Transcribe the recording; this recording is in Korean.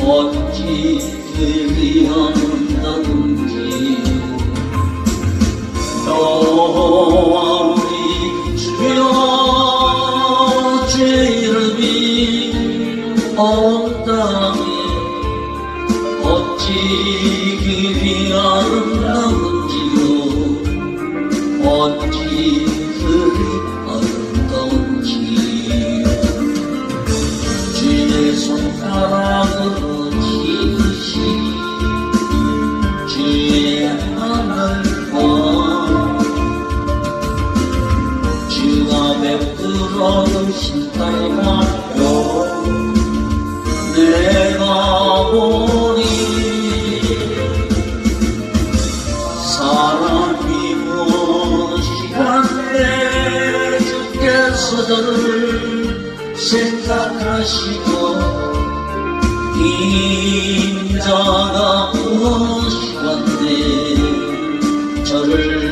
어찌 그리한다든지 너와 우리 주여 주의 이름이 온 땅에 어찌 그리 아름다운지요 어찌 그리 아름다운지요 주의 손가락으로 지으시 주의 하늘과 주가 베풀어 주신 땅이요 내가 보니 사람이 무엇이간데 주께서 저를 생각하시고 인자가 무엇이간데 저를